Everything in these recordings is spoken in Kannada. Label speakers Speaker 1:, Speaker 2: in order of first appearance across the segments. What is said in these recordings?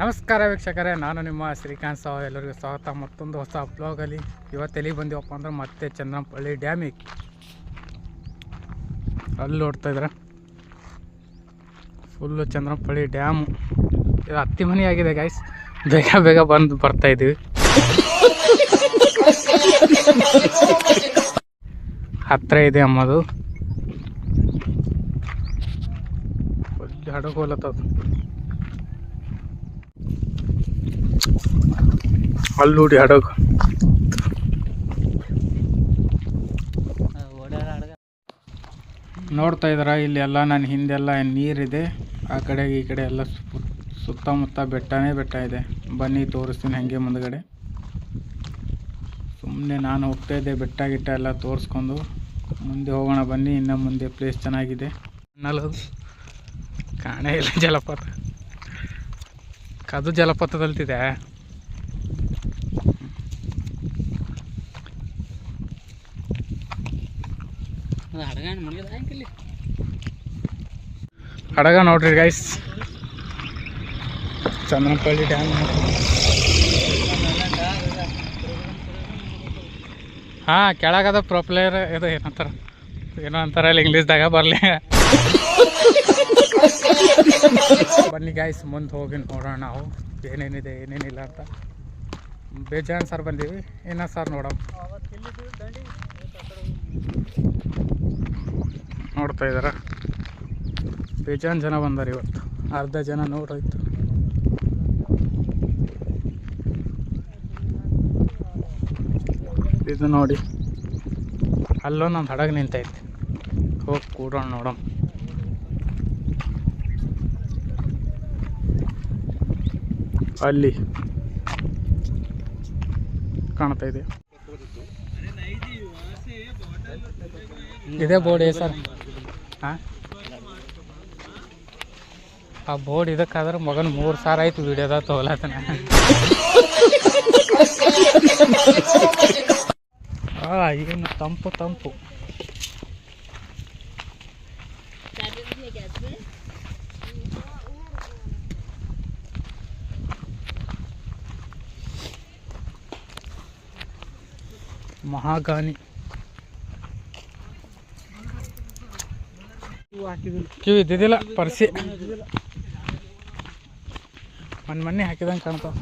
Speaker 1: ನಮಸ್ಕಾರ ವೀಕ್ಷಕರೇ, ನಾನು ನಿಮ್ಮ ಶ್ರೀಕಾಂತ್ ಸಾವ್. ಎಲ್ಲರಿಗೂ ಸ್ವಾಗತ ಮತ್ತೊಂದು ಹೊಸ ಬ್ಲಾಗಲ್ಲಿ. ಇವತ್ತು ಎಲ್ಲಿಗೆ ಬಂದೀವಪ್ಪ ಅಂದ್ರೆ ಮತ್ತೆ ಚಂದ್ರಂಪಳ್ಳಿ ಡ್ಯಾಮಿಗೆ. ಅಲ್ಲಿ ನೋಡ್ತಾ ಇದ್ರೆ ಫುಲ್ಲು ಚಂದ್ರಂಪಳ್ಳಿ ಡ್ಯಾಮು. ಇದು ಹತ್ತಿ ಮನೆ ಆಗಿದೆ ಗೈಸ್. ಬೇಗ ಬೇಗ ಬಂದು ಬರ್ತಾಯಿದ್ದೀವಿ. ಹತ್ತಿರ ಇದೆ ಅಮ್ಮದು. ಒಳ್ಳೆ ಹಡಗು ಹೋಲತ್ತದು. ಅಲ್ಲೂಡಿ ಹಡಗು ನೋಡ್ತಾ ಇದ್ದಾರ. ಇಲ್ಲಿ ಎಲ್ಲ ನನ್ನ ಹಿಂದೆಲ್ಲ ನೀರಿದೆ. ಆ ಕಡೆಗೆ ಈ ಕಡೆ ಎಲ್ಲ ಸುತ್ತಮುತ್ತ ಬೆಟ್ಟನೇ ಬೆಟ್ಟ ಇದೆ. ಬನ್ನಿ ತೋರಿಸ್ತೀನಿ ಹಾಗೆ ಮುಂದ್ಗಡೆ. ಸುಮ್ಮನೆ ನಾನು ಹೋಗ್ತಾ ಇದ್ದೆ ಬೆಟ್ಟ ಗಿಟ್ಟ ಎಲ್ಲ ತೋರಿಸ್ಕೊಂಡು. ಮುಂದೆ ಹೋಗೋಣ ಬನ್ನಿ. ಇನ್ನು ಮುಂದೆ ಪ್ಲೇಸ್ ಚೆನ್ನಾಗಿದೆ. ನಲ್ಲದು ಕಾಣೇ ಇಲ್ಲ ಜಲಪಾತ. ಕದು ಜಲಪಾತದಲ್ತಿದೆ. ಹಡಗ ನೋಡ್ರಿ ಗೈಸ್, ಚಂದ್ರಂಪಳ್ಳಿ ಡ್ಯಾಮ್. ಹಾಂ, ಕೆಳಗದ ಪ್ರೊಪ್ಲೇರ್ ಇದು ಏನೋ ಅಂತಾರ ಅಲ್ಲಿ ಇಂಗ್ಲೀಷ್ದಾಗ ಬರಲಿ. ಬನ್ನಿ ಗೈಸ್, ಮುಂದೆ ಹೋಗಿ ನೋಡೋಣ ನಾವು ಏನೇನಿದೆ ಏನೇನಿಲ್ಲ ಅಂತ. ಬೇಜಾನ್ ಸರ್ ಬಂದೀವಿ, ಇನ್ನೂ ಸರ್ ನೋಡೋಣ. ನೋಡ್ತಾ ಇದ್ದಾರ, ಬೇಜಾನ್ ಜನ ಬಂದಾರ ಇವತ್ತು. ಅರ್ಧ ಜನ ನೋಡೋಯ್ತು. ಇದು ನೋಡಿ, ಅಲ್ಲೊಂದು ಹಡಗ ನಿಂತೈತೆ. ಹೋಗಿ ಕೂಡೋಣ ನೋಡೋಣ. ಅಲ್ಲಿ ಕಾಣ್ತಾ ಇದೆ. ಇದೇ ಬೋರ್ಡ್ ಸರ್. ಹಾಂ, ಆ ಬೋರ್ಡ್ ಇದಕ್ಕಾದ್ರೆ ಮಗನ 3 ಸಾರ ಆಯ್ತು ವಿಡಿಯೋದಾಗ ತಗೊಳತನ. ಏನು ತಂಪು ತಂಪು. ಮಹಾಗಾನಿ ಕಿವಿ ಇದ್ದಿದ್ದಿಲ್ಲ, ಪರ್ಸಿ ಮೊನ್ನೆ ಹಾಕಿದಂಗೆ ಕಾಣ್ತಾವ.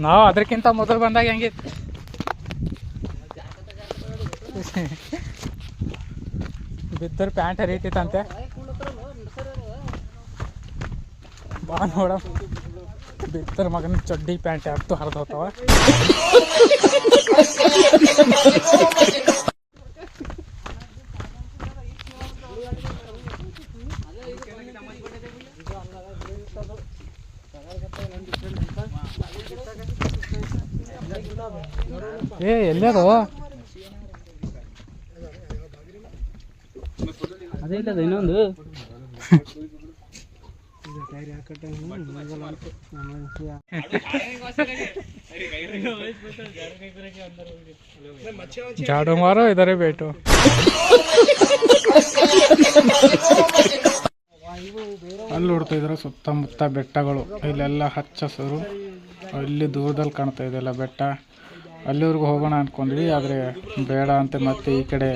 Speaker 1: ನಾವು ಅದಕ್ಕಿಂತ ಮೊದಲು ಬಂದಾಗ ಹೆಂಗಿತ್ತು. ಬಿದ್ದರೆ ಪ್ಯಾಂಟ್ ಹರಿತೈತಂತೆ. ಬಾ ನೋಡ, ಬಿತ್ತರ ಮಗನ ಚಡ್ಡಿ ಪ್ಯಾಂಟ್ ಯಾವತ್ತು ಹರಿದೋತಾವ. ಎಲ್ಲದು ಅದೇ ಇಲ್ಲ, ಇನ್ನೊಂದು झाड़ू मारो इधर बैठो. ಅಲ್ಲಿ ನೋಡ್ತಾ ಇದ್ರೆ ಸುತ್ತಮುತ್ತ ಬೆಟ್ಟಗಳು. ಇಲ್ಲೆಲ್ಲ ಹಚ್ಚ ಹಸಿರು. ಇಲ್ಲಿ ದೂರದಲ್ಲಿ ಕಾಣ್ತಾ ಇದೆಲ್ಲ ಬೆಟ್ಟ. ಅಲ್ಲಿವರೆಗೂ ಹೋಗೋಣ ಅಂದ್ಕೊಂಡ್ವಿ, ಆದರೆ ಬೇಡ ಅಂತ ಮತ್ತೆ ಈ ಕಡೆ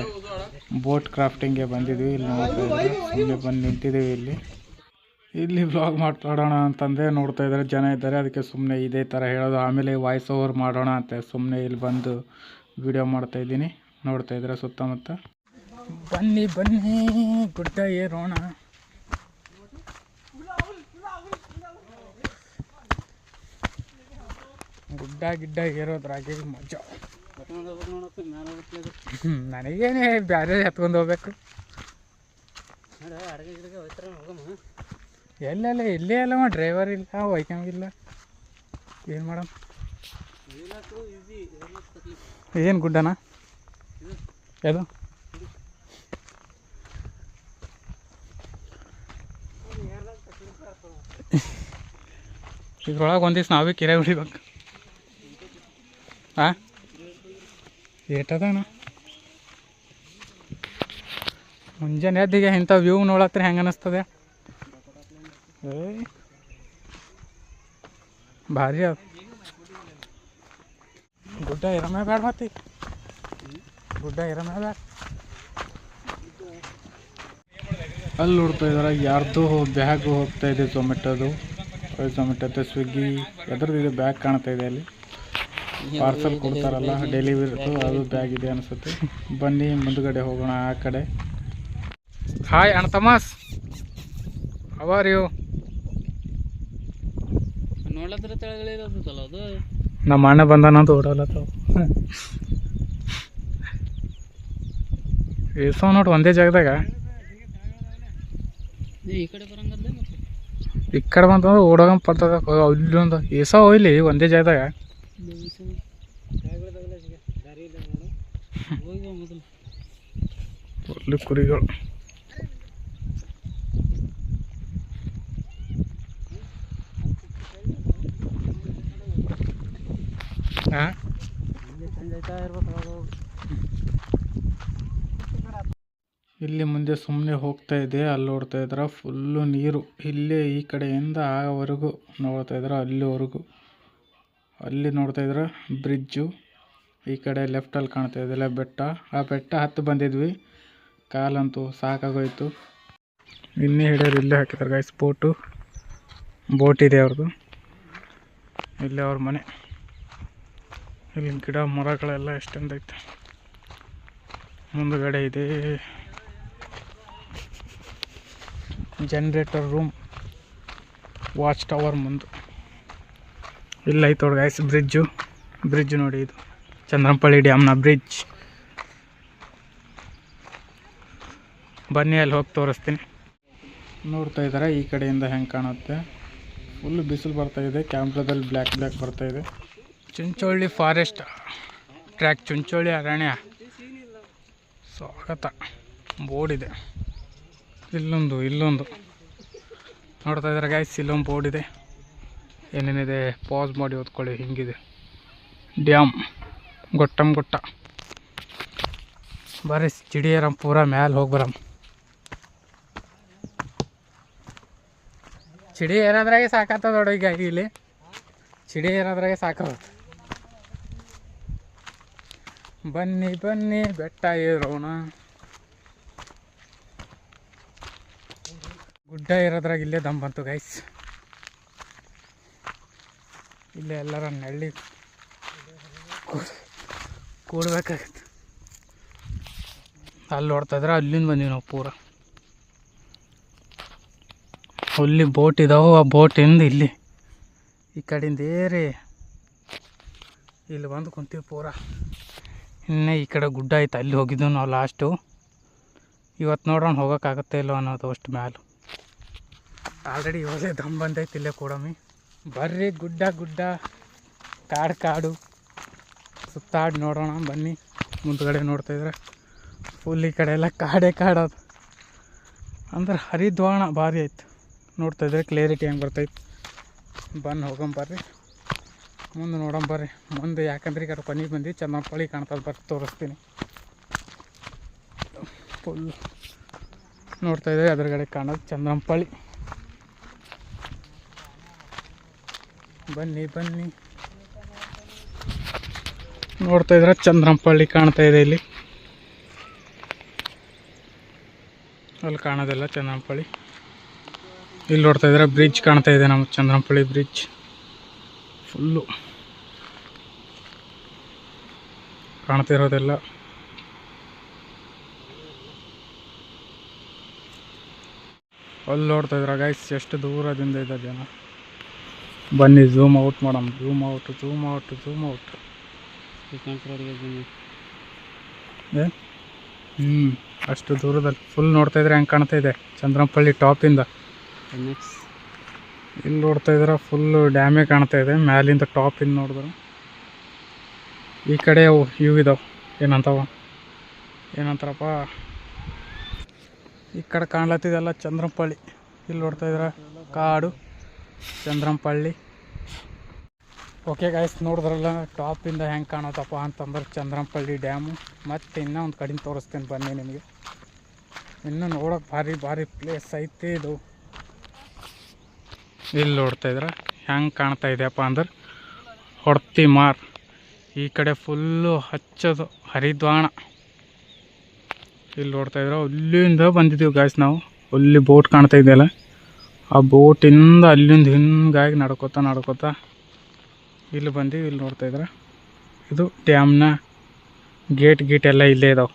Speaker 1: ಬೋಟ್ ಕ್ರಾಫ್ಟಿಂಗ್ಗೆ ಬಂದಿದ್ವಿ. ಇಲ್ಲಿ ನೋಡ್ತಾ ಇದ್ರೆ ಸುಮ್ಮನೆ ಬಂದು ನಿಂತಿದ್ದೀವಿ. ಇಲ್ಲಿ ವ್ಲಾಗ್ ಮಾತಾಡೋಣ ಅಂತಂದರೆ ನೋಡ್ತಾ ಇದ್ದಾರೆ ಜನ ಇದ್ದಾರೆ. ಅದಕ್ಕೆ ಸುಮ್ಮನೆ ಇದೇ ಥರ ಹೇಳೋದು, ಆಮೇಲೆ ವಾಯ್ಸ್ ಓವರ್ ಮಾಡೋಣ ಅಂತ ಸುಮ್ಮನೆ ಇಲ್ಲಿ ಬಂದು ವಿಡಿಯೋ ಮಾಡ್ತಾಯಿದ್ದೀನಿ. ನೋಡ್ತಾ ಇದ್ದಾರೆ ಸುತ್ತಮುತ್ತ. ಬನ್ನಿ ಬನ್ನಿ ಗುಡ್ಡ ಏರೋಣ. ಗುಡ್ಡ ಗಿಡ್ಡ ಏರೋದ್ರಾಗೆ ಮಜಾ. ನನಗೇನೆ ಬ್ಯಾರೆ ಎತ್ಕೊಂಡು ಹೋಗ್ಬೇಕು. ಎಲ್ಲೆಲ್ಲ ಇಲ್ಲೇ ಅಲ್ಲವ, ಡ್ರೈವರ್ ಇಲ್ಲ, ಒಯ್ಕಂಗಿಲ್ಲ. ಏನು ಮಾಡಮ್? ಏನು ಗುಡ್ಡನಾ ಅದು? ಇದ್ರೊಳಗೆ ಒಂದಿವ್ಸ ನಾವೇ ಕಿರೆ ಹೊಡಿಬೇಕು. ಹಾಂ, ಏಟದಣ್ಣ ಮುಂಜಾನೆ ಎದ್ದಿಗೆ ಇಂಥ ವ್ಯೂ ನೋಡತ್ರಿ ಹೆಂಗೆ ಅನ್ನಿಸ್ತದೆ ಭಾರಿ ಅದು ಗುಡ್ಡ ಇರಮೇ ಬೇಡ ಮತ್ತೆ ಗುಡ್ಡ ಇರಮೇ ಬೇಡ ಅಲ್ಲಿ ನೋಡ್ತಾ ಇದ್ದಾರೆ ಯಾರ್ದು ಬ್ಯಾಗು ಹೋಗ್ತಾ ಇದೆ ಝೊಮ್ಯಾಟೋದು ಸ್ವಿಗ್ಗಿ ಎದ್ರದ್ದು ಬ್ಯಾಗ್ ಕಾಣ್ತಾ ಇದೆ ಅಲ್ಲಿ ಪಾರ್ಸಲ್ ಕೊಡ್ತಾರಲ್ಲ ಡೆಲಿವರಿದು ಅದು ಬ್ಯಾಗ್ ಇದೆ ಅನಿಸುತ್ತೆ ಬನ್ನಿ ಮುಂದುಗಡೆ ಹೋಗೋಣ ಆ ಕಡೆ ಹಾಯ್ ಅಣ್ಣ ತಮಾಸ್ ಅವರ್ ಯು
Speaker 2: ನೋಡ್ಲತ್ರ ತೆಳಗಳಿರೋದಲ್ಲ ಅದು
Speaker 1: ನಮ್ಮ ಅಣ್ಣ ಬಂದಾನ ಅಂತ ಓಡಲತ್ತವ ಏಸೋ ನೋಡಿ ಒಂದೇ ಜಾಗದಾಗ
Speaker 2: ಈ ಕಡೆ ಬರಂಗಲ್ಲ ಮತ್ತೆ
Speaker 1: ಈ ಕಡೆ ಬಂತಂದ್ರೆ ಓಡೋಗಂಗೆ ಪಡ್ತದ ಇಲ್ಲೊಂದು ಏಸೋ ಹೋಯ್ಲಿ ಒಂದೇ ಜಾಗದಾಗ ಒಳ್ಳೆ ಕುರಿಗಳು ಇಲ್ಲಿ ಮುಂದೆ ಸುಮ್ಮನೆ ಹೋಗ್ತಾ ಇದೆ ಅಲ್ಲಿ ನೋಡ್ತಾ ಇದ್ರ ಫುಲ್ಲು ನೀರು ಇಲ್ಲೇ ಈ ಕಡೆಯಿಂದ ಆವರೆಗೂ ನೋಡ್ತಾ ಇದ್ರ ಅಲ್ಲಿವರೆಗೂ ಅಲ್ಲಿ ನೋಡ್ತಾ ಇದ್ರ ಬ್ರಿಡ್ಜು ಈ ಕಡೆ ಲೆಫ್ಟಲ್ಲಿ ಕಾಣ್ತಾ ಇದೆಲ್ಲ ಬೆಟ್ಟ ಆ ಬೆಟ್ಟ ಹತ್ತು ಬಂದಿದ್ವಿ ಕಾಲಂತೂ ಸಾಕಾಗೋಯ್ತು ಇನ್ನೇ ಹಿಡಿಯೋರು ಇಲ್ಲೇ ಹಾಕಿದ್ದಾರೆ ಗೈಸ್ ಬೋಟ್ ಇದೆ ಅವ್ರದ್ದು ಇಲ್ಲೇ ಅವ್ರ ಮನೆ ಇಲ್ಲಿ ಗಿಡ ಮರಗಳೆಲ್ಲ ಎಷ್ಟೊಂದೈತೆ ಮುಂದುಗಡೆ ಇದೆ ಜನರೇಟರ್ ರೂಮ್ ವಾಚ್ ಟವರ್ ಮುಂದೆ ಇಲ್ಲ ಐತೆ ನೋಡಿ ಗೈಸ್ ಬ್ರಿಡ್ಜ್ ನೋಡಿ ಇದು ಚಂದ್ರಂಪಳ್ಳಿ ಡ್ಯಾಮ್ನ ಬ್ರಿಡ್ಜ್ ಬನ್ನಿ ಅಲ್ಲಿ ಹೋಗಿ ತೋರಿಸ್ತೀನಿ ನೋಡ್ತಾ ಇದ್ದಾರೆ ಈ ಕಡೆಯಿಂದ ಹೆಂಗೆ ಕಾಣುತ್ತೆ ಫುಲ್ ಬಿಸಿಲು ಬರ್ತಾಯಿದೆ ಕ್ಯಾಮ್ರಾದಲ್ಲಿ ಬ್ಲ್ಯಾಕ್ ಬರ್ತಾಯಿದೆ ಚುಂಚೋಳಿ ಫಾರೆಸ್ಟ್ ಟ್ರ್ಯಾಕ್ ಚುಂಚೋಳಿ ಅರಣ್ಯ ಸ್ವಾಗತ ಬೋರ್ಡ್ ಇದೆ ಇಲ್ಲೊಂದು ನೋಡ್ತಾ ಇದ್ದಾರೆ ಗೈಸ್ ಇಲ್ಲೊಂದು ಬೋರ್ಡ್ ಇದೆ ಏನೇನಿದೆ ಪಾಸ್ ಮಾಡಿ ಓದ್ಕೊಳ್ಳಿ ಹಿಂಗಿದೆ ಡ್ಯಾಮ್ ಗೊಟ್ಟ ಬರ್ರಿ ಚಿಡಿಯರಂ ಪೂರ ಮ್ಯಾಲೆ ಹೋಗಿ ಬರಮ್ ಚಿಡಿ ಏನಾದ್ರಾಗೆ ಸಾಕಾಗ್ತದ ನೋಡಿ ಈಗ ಇಲ್ಲಿ ಚಿಡಿ ಏನಾದ್ರಾಗೆ ಸಾಕಾಗುತ್ತೆ ಬನ್ನಿ ಬೆಟ್ಟ ಏರೋಣ ಗುಡ್ಡ ಇರೋದ್ರಾಗ ಇಲ್ಲೇ ದಮ್ ಬಂತು ಗೈಸ್ ಇಲ್ಲೇ ಎಲ್ಲರ ನೆಳ್ಳಿ ಕೂಡ್ಬೇಕಾಗತ್ತೆ ಅಲ್ಲಿ ನೋಡ್ತಾ ಇದ್ರೆ ಅಲ್ಲಿಂದ ಬಂದೀವಿ ನಾವು ಪೂರ ಅಲ್ಲಿ ಬೋಟ್ ಇದಾವೆ ಆ ಬೋಟಿಂದ ಇಲ್ಲಿ ಈ ಕಡೆಯಿಂದ ಏರಿ ಇಲ್ಲಿ ಬಂದು ಕುಂತೀವಿ ಪೂರ ಇನ್ನೇ ಈ ಕಡೆ ಗುಡ್ಡ ಐತೆ ಅಲ್ಲಿ ಹೋಗಿದ್ದೆವು ನಾವು ಲಾಸ್ಟು ಇವತ್ತು ನೋಡೋಣ ಹೋಗೋಕ್ಕಾಗತ್ತೆ ಇಲ್ಲೋ ಅನ್ನೋದು ಅಷ್ಟು ಮ್ಯಾಲು ಆಲ್ರೆಡಿ ಇವಾಗಲೇ ದಮ್ ಬಂದೈತಿ ಇಲ್ಲೇ ಕೂಡಮಿ ಬರ್ರಿ ಗುಡ್ಡ ಕಾಡು ಸುತ್ತಾಡಿ ನೋಡೋಣ ಬನ್ನಿ ಮುಂದ್ಗಡೆ ನೋಡ್ತಾಯಿದ್ರೆ ಫುಲ್ ಈ ಕಡೆ ಎಲ್ಲ ಕಾಡೋದು ಅಂದ್ರೆ ಹರಿದ್ವಾಣ ಭಾರಿ ಐತೆ ನೋಡ್ತಾಯಿದ್ರೆ ಕ್ಲಿಯರಿಟಿ ಹೆಂಗೆ ಬರ್ತೈತೆ ಹೋಗಂಬರ್ರಿ ಮುಂದೆ ನೋಡಂಬರ್ರಿ ಮುಂದೆ ಯಾಕಂದ್ರೆ ಈ ಕಡೆ ಕೊನೆಗೆ ಬಂದು ಚಂದ್ರಂಪಳ್ಳಿ ಕಾಣ್ತದೆ ತೋರಿಸ್ತೀನಿ ಫುಲ್ ನೋಡ್ತಾಯಿದ್ರೆ ಎದುರುಗಡೆ ಕಾಣೋದು ಚಂದ್ರಂಪಳ್ಳಿ ಬನ್ನಿ ನೋಡ್ತಾಯಿದ್ರೆ ಚಂದ್ರಂಪಳ್ಳಿ ಕಾಣ್ತಾ ಇದೆ ಇಲ್ಲಿ ಅಲ್ಲಿ ಕಾಣೋದಿಲ್ಲ ಚಂದ್ರಂಪಳ್ಳಿ ಇಲ್ಲಿ ನೋಡ್ತಾಯಿದ್ರೆ ಬ್ರಿಡ್ಜ್ ಕಾಣ್ತಾ ಇದೆ ನಮ್ಮ ಚಂದ್ರಂಪಳ್ಳಿ ಬ್ರಿಡ್ಜ್ ಫುಲ್ಲು ಕಾಣ್ತಿರೋದೆಲ್ಲ ಅಲ್ಲಿ ನೋಡ್ತಾಯಿದ್ರ ಗೈಸ್ ಎಷ್ಟು ದೂರದಿಂದ ಇದೆ ಜನ ಬನ್ನಿ zoom out madam zoom out ಅಷ್ಟು ದೂರದಲ್ಲಿ ಫುಲ್ ನೋಡ್ತಾಯಿದ್ರೆ ಹೆಂಗೆ ಕಾಣ್ತಾ ಇದೆ ಚಂದ್ರಂಪಳ್ಳಿ ಟಾಪಿಂದ ಇಲ್ಲಿ ನೋಡ್ತಾಯಿದ್ರೆ ಫುಲ್ಲು ಡ್ಯಾಮೇ ಕಾಣ್ತಾ ಇದೆ ಮ್ಯಾಲಿಂದ ಟಾಪಿಂದ ನೋಡಿದ್ರೆ ಈ ಕಡೆ ಇವು ಇದಾವೆ ಏನಂತಾರಪ್ಪ ಈ ಕಡೆ ಕಾಣ್ಲತ್ತಿದೆಲ್ಲ ಚಂದ್ರಂಪಳ್ಳಿ ಇಲ್ಲಿ ನೋಡ್ತಾಯಿದ್ರೆ ಕಾಡು ಚಂದ್ರಂಪಳ್ಳಿ ಓಕೆ ಗಾಯ್ಸ್, ನೋಡಿದ್ರಲ್ಲ ಟಾಪಿಂದ ಹೆಂಗೆ ಕಾಣತ್ತಪ್ಪ ಅಂತಂದ್ರೆ ಚಂದ್ರಂಪಳ್ಳಿ ಡ್ಯಾಮು. ಮತ್ತು ಇನ್ನೂ ಒಂದು ಕಡಿಮೆ ತೋರಿಸ್ತೀನಿ ಬನ್ನಿ ನಿಮಗೆ. ಇನ್ನೂ ನೋಡೋಕೆ ಭಾರಿ ಭಾರಿ ಪ್ಲೇಸ್ ಐತಿ ಇದು. ಇಲ್ಲಿ ನೋಡ್ತಾ ಇದ್ರೆ ಹೆಂಗೆ ಕಾಣ್ತಾ ಇದೆಯಪ್ಪ ಅಂದ್ರೆ ಹೊಡ್ತಿ ಮಾರ್. ಈ ಕಡೆ ಫುಲ್ಲು ಹಚ್ಚೋದು ಹರಿದ್ವಾಣ. ಇಲ್ಲಿ ನೋಡ್ತಾ ಇದ್ರೆ ಅಲ್ಲಿಂದ ಬಂದಿದ್ದೀವಿ ಗಾಯ್ಸ್ ನಾವು. ಅಲ್ಲಿ ಬೋಟ್ ಕಾಣ್ತಾ ಇದೆಯಲ್ಲ, ಆ ಬೋಟಿಂದ ಅಲ್ಲಿಂದ ಹಿಂಗಾಗಿ ನಡ್ಕೋತಾ ಇಲ್ಲಿ ಬಂದೀವಿ. ಇಲ್ಲಿ ನೋಡ್ತಾ ಇದ್ರೆ ಇದು ಡ್ಯಾಮ್ನ ಗೇಟ್ ಎಲ್ಲ ಇಲ್ಲೇ ಇದಾವೆ.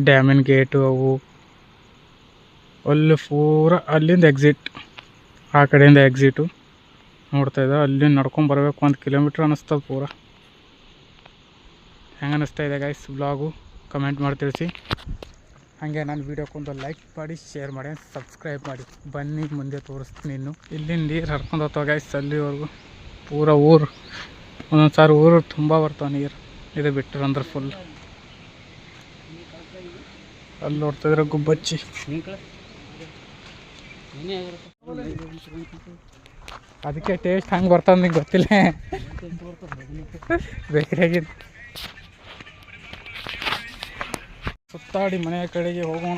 Speaker 1: ಡ್ಯಾಮಿನ ಗೇಟು ಅವು ಅಲ್ಲಿ ಪೂರ ಅಲ್ಲಿಂದ ಎಕ್ಸಿಟ್, ಆ ಕಡೆಯಿಂದ ಎಕ್ಸಿಟು ನೋಡ್ತಾ ಇದ್ದಾವೆ. ಅಲ್ಲಿಂದ ನಡ್ಕೊಂಡು ಬರಬೇಕು 1 ಕಿಲೋಮೀಟ್ರ್ ಅನ್ನಿಸ್ತದೆ ಪೂರ. ಹೆಂಗೆ ಅನ್ನಿಸ್ತಾ ಇದೆ ಗೈಸ್ ಬ್ಲಾಗು ಕಮೆಂಟ್ ಮಾಡಿ ತಿಳಿಸಿ. ಹಾಗೆ ನನ್ನ ವೀಡಿಯೋಕ್ಕೊಂದು ಲೈಕ್ ಮಾಡಿ, ಶೇರ್ ಮಾಡಿ, ಸಬ್ಸ್ಕ್ರೈಬ್ ಮಾಡಿ. ಬನ್ನಿ ಮುಂದೆ ತೋರಿಸ್ತೀನಿ. ಇನ್ನು ಇಲ್ಲಿಂದ ನೀರು ಹರ್ಕೊಂಡು ಹೋಗ್ತಾವೆ ಗೈಸ್ ಅಲ್ಲಿವರೆಗೂ. ಪೂರ ಊರು ಒಂದೊಂದು ಸಾರಿ ಊರು ತುಂಬ ಬರ್ತಾವೆ ನೀರು. ಇದು ಬಿಟ್ಟರೆ ಅಂದ್ರೆ ಫುಲ್. ಅಲ್ಲಿ ನೋಡ್ತಾಯಿದ್ರೆ ಗುಬ್ಬಚ್ಚಿ. ಅದಕ್ಕೆ ಟೇಸ್ಟ್ ಹಂಗೆ ಬರ್ತದೆ ನಿಂಗೆ ಗೊತ್ತಿಲ್ಲ. ಬೇಕರಿಯಾಗಿದ್ದು ಸುತ್ತಾಡಿ ಮನೆಯ ಕಡೆಗೆ ಹೋಗೋಣ.